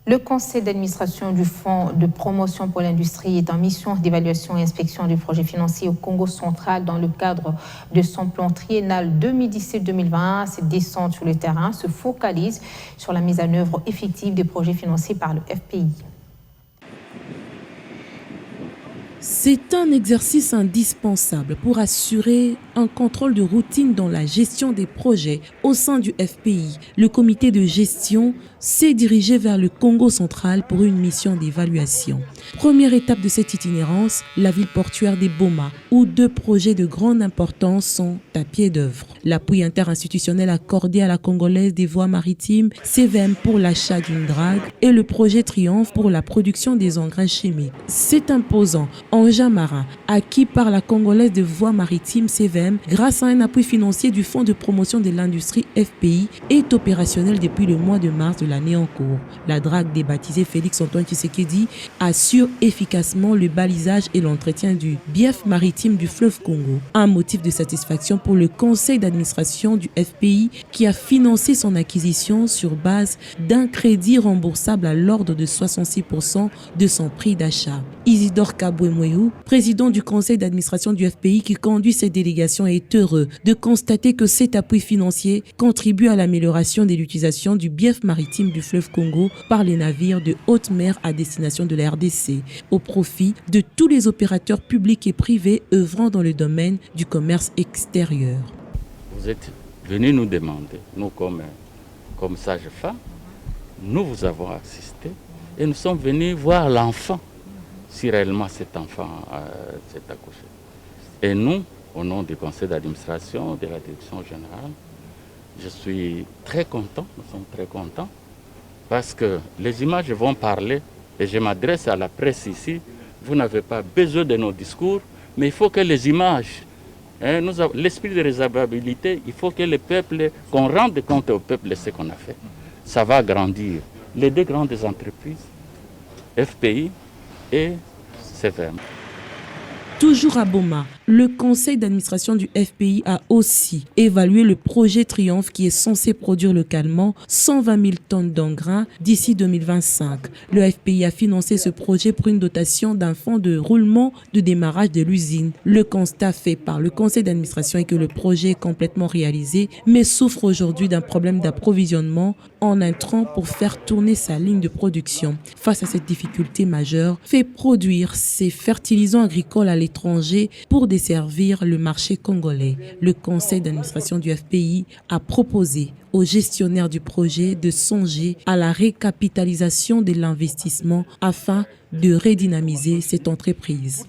Le conseil d'administration du Fonds de promotion pour l'industrie est en mission d'évaluation et inspection du projet financier au Congo central dans le cadre de son plan triennal 2017-2020. Cette descente sur le terrain se focalise sur la mise en œuvre effective des projets financés par le FPI. C'est un exercice indispensable pour assurer un contrôle de routine dans la gestion des projets au sein du FPI. Le comité de gestion s'est dirigé vers le Congo central pour une mission d'évaluation. Première étape de cette itinérance, la ville portuaire des Boma, où 2 projets de grande importance sont à pied d'œuvre. L'appui interinstitutionnel accordé à la Congolaise des voies maritimes, CVM pour l'achat d'une drague et le projet Triomphe pour la production des engrais chimiques. C'est imposant. Engin marin, acquis par la Congolaise de voies maritimes CVM grâce à un appui financier du Fonds de promotion de l'industrie FPI, est opérationnel depuis le mois de mars de l'année en cours. La drague débaptisée Félix-Antoine Tshisekedi assure efficacement le balisage et l'entretien du bief maritime du fleuve Congo. Un motif de satisfaction pour le conseil d'administration du FPI qui a financé son acquisition sur base d'un crédit remboursable à l'ordre de 66% de son prix d'achat. Isidore Kabouemouéou, président du conseil d'administration du FPI qui conduit cette délégation, est heureux de constater que cet appui financier contribue à l'amélioration de l'utilisation du bief maritime du fleuve Congo par les navires de haute mer à destination de la RDC, au profit de tous les opérateurs publics et privés œuvrant dans le domaine du commerce extérieur. Vous êtes venus nous demander, nous comme sages-femmes, nous vous avons assisté et nous sommes venus voir l'enfant, si réellement cet enfant s'est accouché. Et nous, au nom du conseil d'administration, de la direction générale, je suis très content, nous sommes très contents, parce que les images vont parler, et je m'adresse à la presse ici, vous n'avez pas besoin de nos discours, mais il faut que les images, l'esprit de réservabilité, il faut que le peuple, qu'on rende compte au peuple de ce qu'on a fait. Ça va grandir. Les 2 grandes entreprises, FPI et CVM. Toujours à Boma, le conseil d'administration du FPI a aussi évalué le projet Triomphe qui est censé produire localement 120 000 tonnes d'engrais d'ici 2025. Le FPI a financé ce projet pour une dotation d'un fonds de roulement de démarrage de l'usine. Le constat fait par le conseil d'administration est que le projet est complètement réalisé, mais souffre aujourd'hui d'un problème d'approvisionnement en intrants pour faire tourner sa ligne de production. Face à cette difficulté majeure, fait produire ses fertilisants agricoles à l'étranger pour desservir le marché congolais. Le conseil d'administration du FPI a proposé aux gestionnaires du projet de songer à la récapitalisation de l'investissement afin de redynamiser cette entreprise.